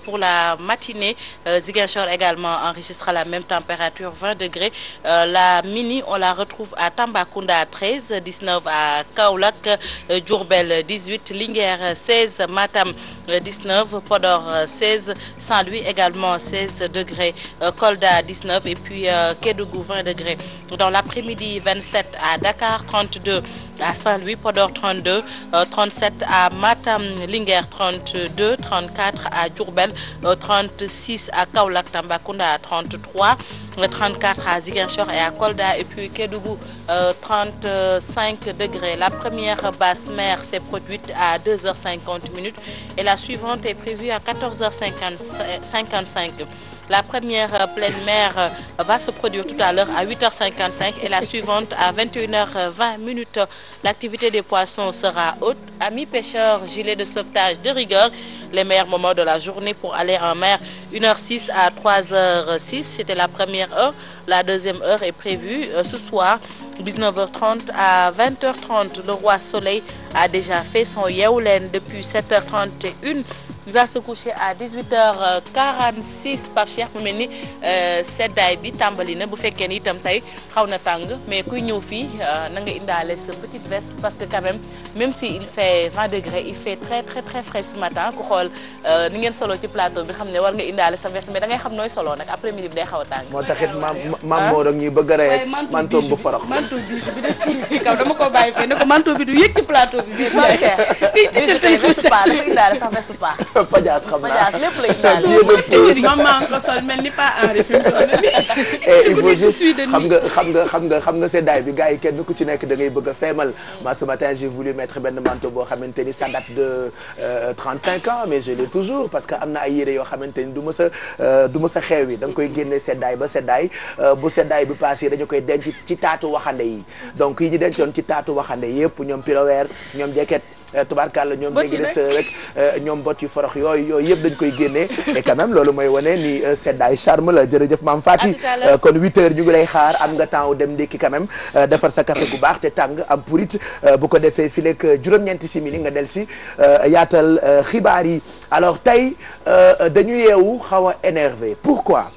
pour la matinée. Ziguinchor également enregistra la même température 20 degrés. La mini, on la retrouve à Tambacounda à 13, 19 à Kaolack, Diourbel 18, Linguère 16, Matam 19, Podor 16, Saint-Louis également 16 degrés, Kolda 19 et puis Kédougou 20 degrés. Dans l'après-midi 27 à Dakar, 32 à Saint-Louis, Podor 32, 37 à Matam, Linguère 32, 34 à Diourbel, 36 à Kaolack, Tambacounda 33, 34 à Ziguinchor et à Kolda et puis Kédougou 35 degrés. La première basse mer s'est produite à 2h50 et la suivante est prévue à 14h55. La première pleine mer va se produire tout à l'heure à 8h55 et la suivante à 21h20. L'activité des poissons sera haute. Amis pêcheurs, gilet de sauvetage de rigueur. Les meilleurs moments de la journée pour aller en mer, 1h06 à 3h06. C'était la première heure. La deuxième heure est prévue ce soir, 19h30 à 20h30. Le roi soleil a déjà fait son yeewu leen depuis 7h31. Il va se coucher à 18h46. Pape Cheikh mu mel ni seddaay bi tàmbali na bu fekkee ni itam tey xaw na tàng mais kuy ñëw fii na nga indaale sa petite veste parce que quand même si il fait 20 degrés il fait très frais ce matin ku xool ni ngeen solo ci plateau bi xam ne war nga indaale sa veste mais da ngay xam nooy solo nag après midi bi day xaw a tàng. moo taxit maam moo doon ñuy bëgg a rey manteau bu forox. manteau bi def ci kaw dama ko bàyyi fee ne ko manteau bi du yëg ci plateau bi. bi veste pa dafa indaale sax veste pa. Pajaas xam naa Pajaas lépp la indaale. maman ko sol mel ni pas Henri fi mu toll nii. il faut juste xam nga seddaay bi gars yi kenn ku ci nekk da ngay bëgg a feemal. Moi ce matin j'ai voulu mettre benn manteau boo xamante ni ça date de 35 ans mais je l'ai toujours parce que am na ay yére yoo xamante ni du ma sa xeew yi da nga koy génne seddaay ba seddaay bu seddaay bi passé dañu koy denc ci taatu waxande yi donc yi ñu dencoon ci taatu waxande yëpp ñoom piroweer ñoom jeket tubaarkàlla ñoom dégg rek ñoom bot yu forox yooyu yëpp dañ koy génne et quand même loolu mooy wane ni seddaay charme la jërëjëf maam Fati kon 8h ñu ngi lay xaar am nga temps dem ndékki quand même defar sa café gu baax te tàng am purit bu ko defee fi lekk juróom-ñeenti simili nga del si yaatal xibaar yi alors tey dañu yeewu xaw a énervé pourquoi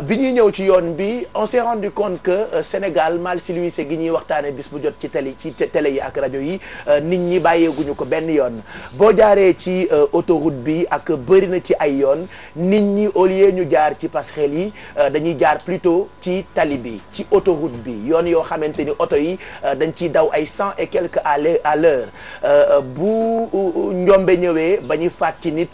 bi ñuy ñëw ci yoon bi on s'est rendu compte que Sénégal mal civilisé gi ñuy waxtaane bis bu jot ci télé yi ak rajo yi nit ñi bàyyeeguñu ko benn yoon boo jaaree ci autoroute bi ak bëri na ci ay yoon nit ñi au lieu ñu jaar ci passerelle yi dañuy jaar plutôt ci tali bi ci autoroute bi yoon yoo xamante ni oto yi dañ ciy daw ay 100 et quelques à l'heure bu njombe ñëwee ba ñu faat ci nit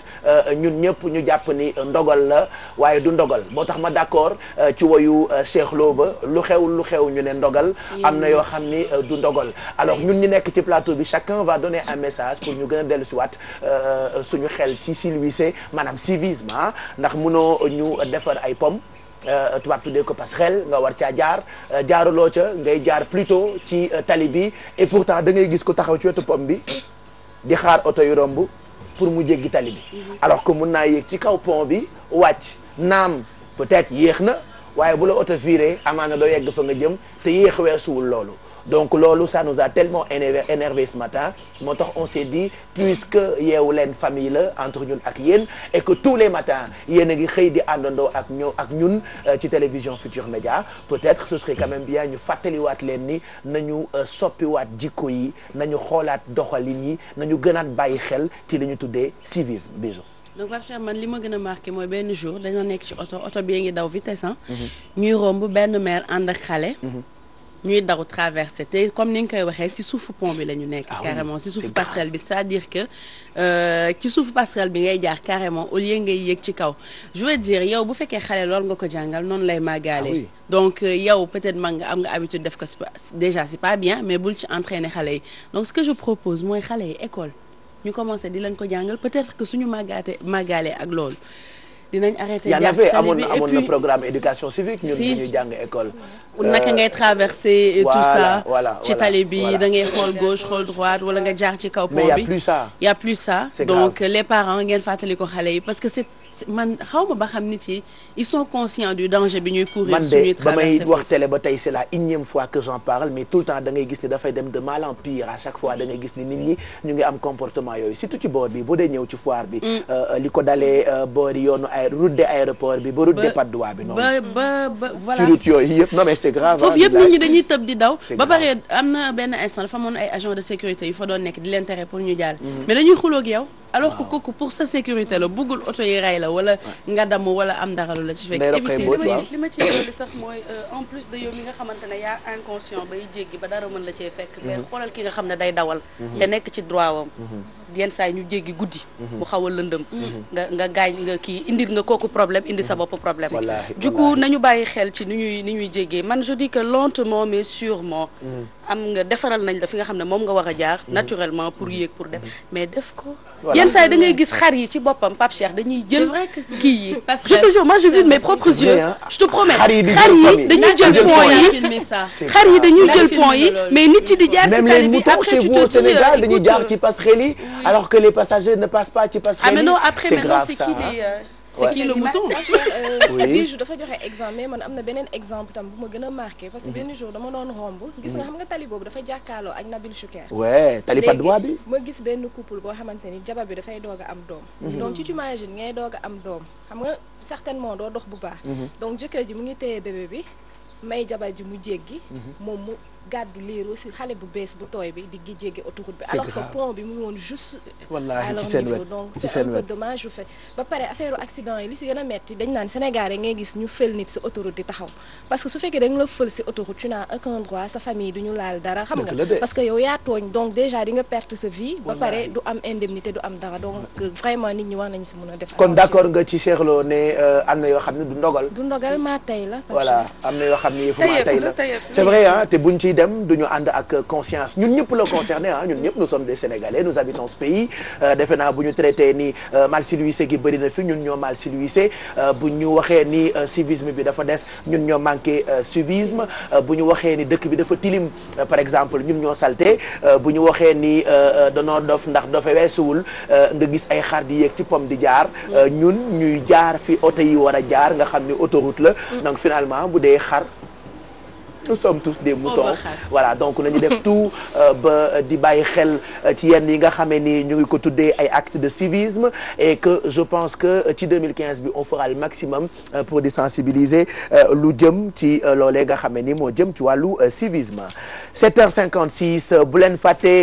ñun ñëpp ñu jàpp ni ndogal la waaye du ndogal moo tax ma d'accord ci woyu Cheikh Lo ba lu xew ñu ne ndogal am na yoo xam ni du ndogal alors ñun ñu nekk ci plateau bi chacun va donner un message pour ñu gën a dellu si waat suñu xel ci civilisé maanaam civisme ndax mënoo ñu defar ay pomme tubaab tuddee ko passerelle nga war caa jaaruloo ca ngay jaar plutôt ci tali bi et pourtant da ngay gis ko taxaw ci wetu pomme bi di xaar oto yu romb pour mu jéggi tali bi alors que mun naa yéeg ci kaw pont bi wàcc naam peut-être yéex na waaye bu la oto viré amaana doo yegg fa nga jëm te yéex weesuwul loolu donc loolu ça nous a tellement énervé ce matin moo tax on s'est dit puisque yeewu leen famille la entre ñun ak yéen et que tous les matins yéen a ngi xëy di àndandoo ak ñun ci télévision Futur Média peut-être ce serait quand même bien ñu fàttaliwaat leen ni nañu soppiwaat jikko yi nañu xoolaat doxalin yi nañu gënaat bàyyi xel ci li ñu tuddee civisme bisou. donc Pape Cheikh man li ma gën a marqué mooy benn jour dañoo nekk ci oto bi ngi daw vitesse ñuy romb benn mère ànd ak xale. ñuy daw traversé te comme ni nga koy waxee si suufu pont bi la ñu nekk. carrément si suufu passerelle bi c'est-à-dire que ci suufu passerelle bi ngay jaar carrément au lieu ngay yéeg ci kaw. je veux dire yow bu fekkee xale loolu nga ko jàngal noonu lay màggaale. donc yow peut-être am nga habitude def ko déjà c'est pas bien mais bul ci entraîner xale yi donc ce que je propose mooy xale yi école. ñu commencé di leen ko jàngal peut-être que suñu màggaalee ak loolu dinañ arrêté. jaar ci tali bi amoon na programme éducation civique. ñun ñuy jàng école. naka ngay traverser tout ça. ci tali bi da ngay xool gauche xool droite wala nga jaar ci kaw pont bi. mais y a plus ça. donc les parents ngeen fàttali ko xale yi parce que c'est man xaw ma ba xam nit yi ils sont conscients du danger bi ñuy courir. suñuy traversé ba may wax télé ba tey c'est la énième fois que j'en parle mais tout le temps da ngay gis ni dafay dem de mal en pire à chaque fois da ngay gis ni nit ñi ñu ngi am comportement yooyu surtout ci boor bi boo dee ñëw ci foire bi. li ko dalee boori yoonu route de aéroport bi ba route de Patte d'Oie bi noonu. ba voilà ci route yooyu yëpp non mais c'est grave. foofu yëpp nit ñi dañuy tëb di daw. ba pare am na benn instant dafa amoon ay agents de sécurité yu fa doon nekk di leen tere pour ñu jàll. mais dañuy xuloo ak yow. alors que kooku pour sa sécurité la bëggul oto yi ray la wala nga damm wala am dara lu la ci fekk. li ma ci dolli sax mooy en plus de yow mi nga xamante ne yaa inconscient bay jéggi ba dara mën la cee fekk. mais xoolal ki nga xam ne day dawal. te nekk ci droit wam. yenn saa yi ñu jéggi guddi. bu xaw a lëndëm. nga gaañ nga kii indil nga kooku problème indi sa bopp problème. du coup nañu bàyyi xel ci ni ñuy jéggee man je dis que lentement mais sûrement. am nga defaral nañ la fi nga xam ne moom nga war a jaar. naturellement pour yéeg pour def mais def ko. yenn saa yi da ngay gis xar yi ci boppam Pape Cheikh dañuy jël kii yi. je te jure moi j'ai vu de mes propres yeux. je te promets xar yi dañuy jël pont yi. xar yi dañuy jël pont yi mais nit yi di jaar ci tali bi après tu te dis au Sénégal dañuy jaar ci passerelle yi alors que les passagers ne passent pas ci passerelle yi. ah mais non après maintenant c'est qui les c'est qui le mouton. oui je dafa joxe exemple mais man am na beneen exemple tam bu ma gën a marqué parce que benn jour dama doon romb gis nga xam nga tali boobu dafay jàkkaarloo ak Nabil Choucair. ouais tali Padois bi. ma gis benn couple boo xamante ni jabar bi dafay doog a am doom. donc ci tu imagines ngay doog a am doom xam nga certainement doo dox bu baax. donc jëkkër ji mu ngi téye bébé bi may jabar ji mu jéggi. moom mu gàddu liir aussi xale bu bees bu tooy bi di jéggi autoroute bi. alors que pont bi mu ngi woon juste. wallaahi ci seen wet donc c'est un peu dommage bu fait ba pare affaire accident yi li si gën a metti dañ naan Sénégal yi ngay gis ñu fël nit si autoroute di taxaw parce que su fekkee dañ la fël si autoroute tu n'as aucun droit sa famille du ñu laal dara xam nga parce que yow yaa tooñ donc déjà di nga perte sa vie ba pare du am indemnité du am dara donc vraiment nit ñi war nañu si mën a def kon d'accord nga ci Cheikh Lo ne am na yoo xam ne du ndogal maa tey la voilà am na yoo xam ne yëfu maa tey la c'est vrai ah te buñ ciy dem duñu ànd ak conscience ñun ñëpp la concerné ah ñun ñëpp nous sommes des Sénégalais nous habitons ce pays defe naa bu ñu traité ni mal civilisé gi bëri na fi ñun ñoo mal civilisé bu ñu waxee ni civisme bi dafa des ñun ñoo manqué civisme bu ñu waxee ni dëkk bi dafa tilim par exemple ñun ñoo salté bu ñu waxee ni danoo dof ndax dafa weesuwul nga gis ay xar di yéeg ci pom di jaar ñun ñuy jaar fi oto yi war a jaar nga xam ni autoroute la donc finalement bu dee xar nous sommes tous des moutons voilà donc nañu def tout ba di bàyyi xel ci yenn yi nga xamee ni ñu ngi ko tuddee ay actes de civisme et que je pense que ci 2015 bi on fera le maximum pour di sensibiliser lu jëm ci loolee nga xamee ni moo jëm ci wàllu civisme 7h56 bu leen fàtte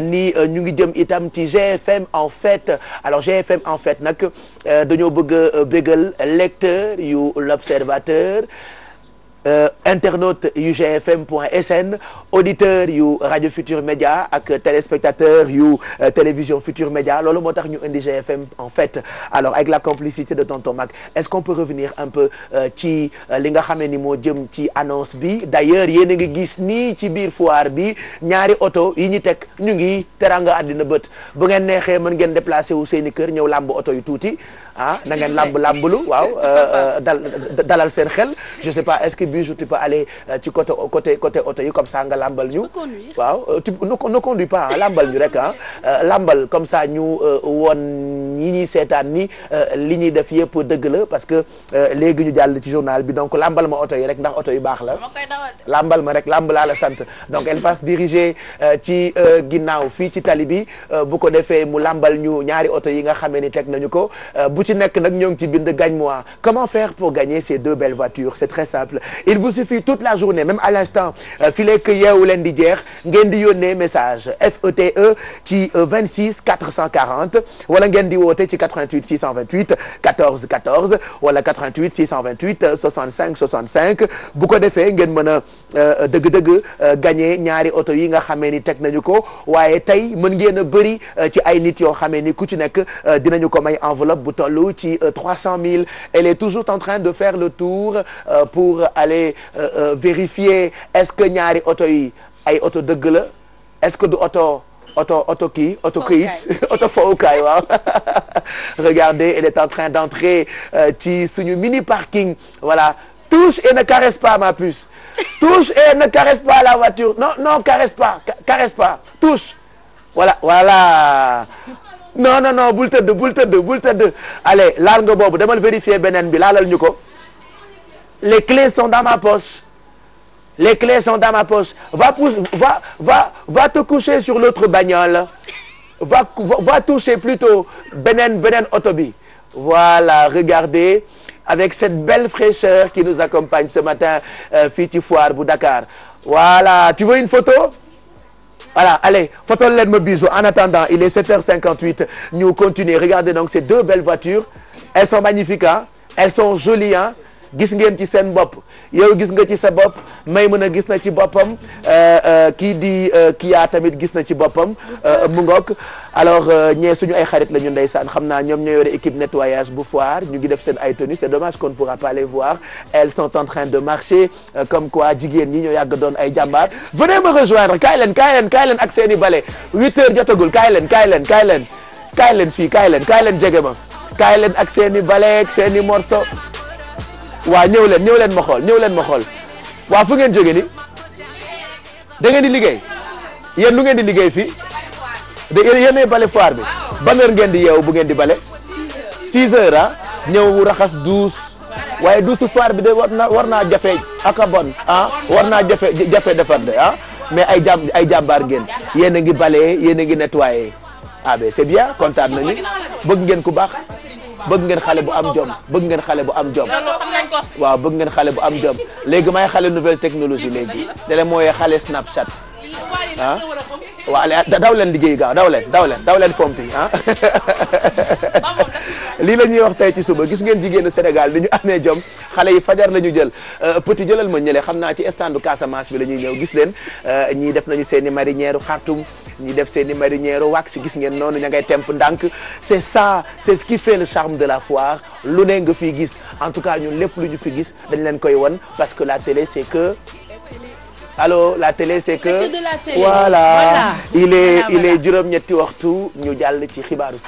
ni ñu ngi jëm itam ci GFM en fait alors GFM en fait nag dañoo bëgg a bégal lecteur yu l'Observateur internaute yu gfm.sn auditeur yu Radio Futur Média ak téléspectateur yu télévision Futur Média loolu moo tax ñu indi GFM en fait alors avec la complicité de tonton Mac est-ce qu'on peut revenir un peu ci li nga xam ne ni moo jëm ci annonce bi d'ailleurs yéen a ngi gis nii ci biir foire bi ñaari oto yi ñu teg ñu ngi teranga àddina bët bu ngeen neexee mën ngeen déplacé wu seeni kër ñëw làmb oto yu tuuti ah na ngeen làmblu waaw dalal seen xel je sais pas est-ce que Bijou tu peux aller ci côté oto yi comme ça nga lambal ñu waaw tu ne conduis pas lambal ñu rek ah lambal comme ça ñu woon ñi ñuy seetaan ni li ñuy def yëpp dëgg la parce que léegi ñu jàll ci journal bi donc lambal ma oto yi rek ndax oto yu baax la lambal ma rek lamb laa la sant donc elle va se diriger ci ginnaaw fii ci tali bi bu ko defee mu lambal ñu ñaari oto yi nga xamee ni teg nañu ko bu ci nekk nag ñoo ngi ci bind gagne-moi comment faire pour gagner ces deux belles voitures c'est très simple il vous suffit toute la journée même à l'instant fii léegi yeewu leen di jeex ngeen di yónnee message FETE ci 26 440 wala ngeen di woote ci 88 628 14 14 wala 88 628 65 65 bu ko defee ngeen mën a dëgg-dëgg gagner ñaari oto yi nga xamee ni teg nañu ko waaye tey mën ngeen a bëri ci ay nit yoo xamee ni ku ci nekk dinañu ko may enveloppe bu toll ci 300 000 elle est toujours en train de faire le tour pour aller vérifier est-ce que ñaari oto yi ay oto dëgg la est-ce que du oto kii oto këyit oto fowukaay waaw regardez elle est en train d'entrer ci suñu mini parking voilà touche et ne caresse pas ma puce touche et ne caresse pas la voiture non caresse pas touche voilà non bul tëdd allez laal nga boobu demal vérifier beneen bi laalal ñu ko les clés sont dans ma poche va te coucher sur l'autre bagnole va toucher plutôt beneen oto bi voilà regardez avec cette belle fraîcheur qui nous accompagne ce matin fii ci foire bu Dakar voilà tu veux une photo voilà allez fotol leen ma Bijou en attendant il est 7h58 ñu continuer regardez donc ces deux belles voitures elles sont magnifiques hein elles sont jolies hein gis ngeen ci seen bopp yow gis nga ci sa bopp Maymuna gis na ci boppam kii di Kia tamit gis na ci boppam mu ngoog alors ñee suñu ay xarit la ñu ndeysaan xam naa ñoom ñoo yore équipe nettoyage bu foire ñu ngi def seen ay tenues c'est dommage qu'on ne pourra pas les voir elles sont en train de marcher comme quoi jigéen ñi ñoo yàgg doon ay jàmbaar venez me rejoindre kaay leen ak seen i bale 8h jotagul kaay leen fii kaay leen jege ma kaay leen ak seen i bale ak seen i morceau waaw ñëw leen ma xool waaw fu ngeen jóge ni da ngeen di liggéey yéen lu ngeen di liggéey fii de yéenay bale foire bi ban heure ngeen di yeewu bu ngeen di bale 6 heures ah ñëw raxas douche waaye douche foire bi de war naa jafe ak a bon ah war naa jafe defar de ah mais ay jàmbaar ngeen yéen a ngi bale yéen a ngi nettoyer ah ben c'est bien kontaan nañu bëgg ngeen ku baax bëgg ngeen xale bu am jom waaw bëgg ngeen xale bu am jom léegi may xale nouvelle technologie léegi dale mooy xale Snapchat ah waaw daw leen liggéey gaaw daw leen fompi ah lii la ñuy wax tey ci suba gis ngeen jigéenu Sénégal ni ñu amee jom xale yi fajar la ñu jël petit jëlal ma ñële xam naa ci standu Casamance bi la ñuy ñëw gis leen ñii def nañu seen i marinière xartum ñii def seen i marinière wax gis ngeen noonu ña ngay temp ndànk c'est ça c'est ce qui fait le charme de la foire lu ne nga fi gis en tout cas ñun lépp lu ñu fi gis dañ leen koy won parce que la télé c'est que allo la télé c'est que de la télé. voilà il est juróom-ñetti waxtu ñu jàll ci xibaaru si